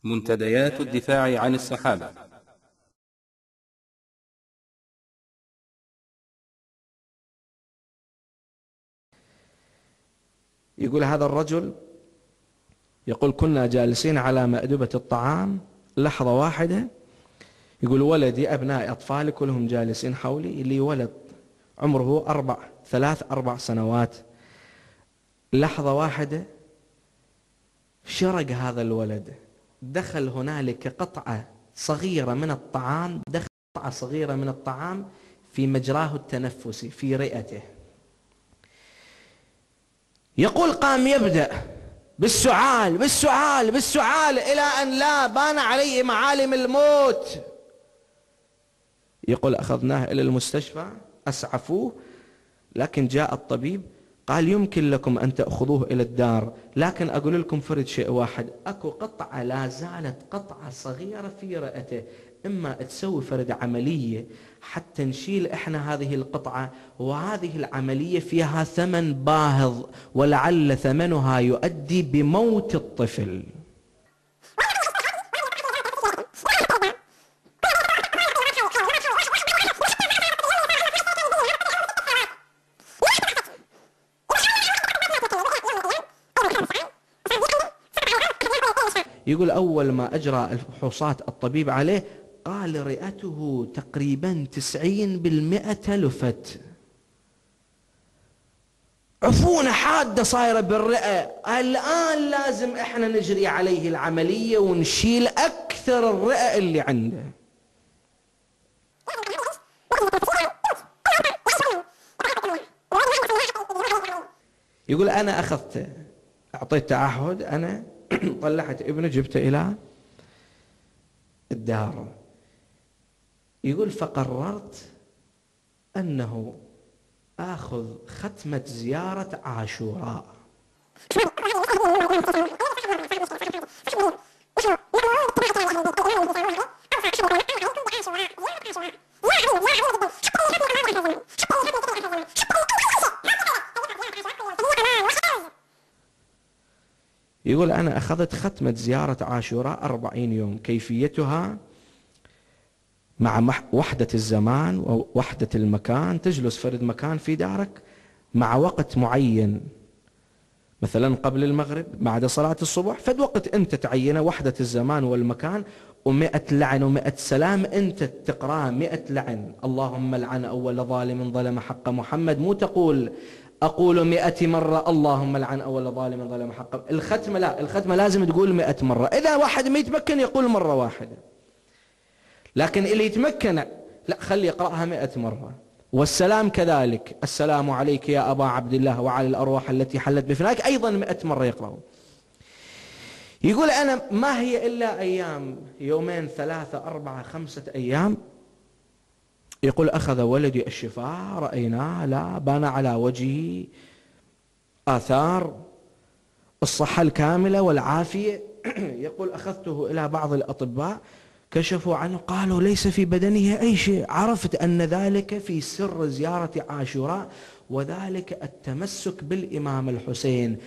منتديات الدفاع عن الصحابة. يقول هذا الرجل يقول كنا جالسين على مأدبة الطعام، لحظة واحدة يقول ولدي أبناء أطفالي كلهم جالسين حولي، لي ولد عمره 3-4 سنوات، لحظة واحدة شرق هذا الولد، دخل هنالك قطعة صغيرة من الطعام، دخل قطعة صغيرة من الطعام في مجراه التنفسي في رئته. يقول قام يبدأ بالسعال بالسعال بالسعال إلى أن لا بان عليه معالم الموت. يقول أخذناه إلى المستشفى أسعفوه، لكن جاء الطبيب قال يمكن لكم أن تأخذوه إلى الدار، لكن أقول لكم فرد شيء واحد، أكو قطعة لا زالت قطعة صغيرة في رئته، إما تسوي فرد عملية حتى نشيل إحنا هذه القطعة، وهذه العملية فيها ثمن باهظ ولعل ثمنها يؤدي بموت الطفل. يقول أول ما أجرى الفحوصات الطبيب عليه قال رئته تقريبا 90% تلفت، عفونة حادة صايرة بالرئة، الآن لازم إحنا نجري عليه العملية ونشيل أكثر الرئة اللي عنده. يقول أنا أخذته، أعطيت تعهد، أنا طلعت ابنه جبته إلى الدار. يقول فقررت أنه آخذ ختمة زيارة عاشوراء. يقول أنا أخذت ختمة زيارة عاشوراء 40 يوم، كيفيتها مع وحدة الزمان ووحدة المكان، تجلس فرد مكان في دارك مع وقت معين، مثلا قبل المغرب بعد صلاة الصبح، فد وقت أنت تعينه، وحدة الزمان والمكان، و100 لعن و100 سلام أنت تقرأ 100 لعن، اللهم لعن أول ظالم ظلم حق محمد، مو تقول أقول 100 مرة اللهم لعن أول ظالم ظلم حق. الختمة لا، الختمة لازم تقول 100 مرة، إذا واحد ما يتمكن يقول مرة واحدة، لكن اللي يتمكن لا خلي يقرأها 100 مرة. والسلام كذلك، السلام عليك يا أبا عبد الله وعلى الأرواح التي حلت بفنائك، أيضا 100 مرة يقرأه. يقول أنا ما هي إلا أيام، 2 3 4 5 أيام، يقول أخذ ولدي الشفاء، رأيناه لا بان على وجهه آثار الصحة الكاملة والعافية. يقول أخذته إلى بعض الأطباء كشفوا عنه، قالوا ليس في بدنه أي شيء، عرفت أن ذلك في سر زيارة عاشوراء، وذلك التمسك بالإمام الحسين،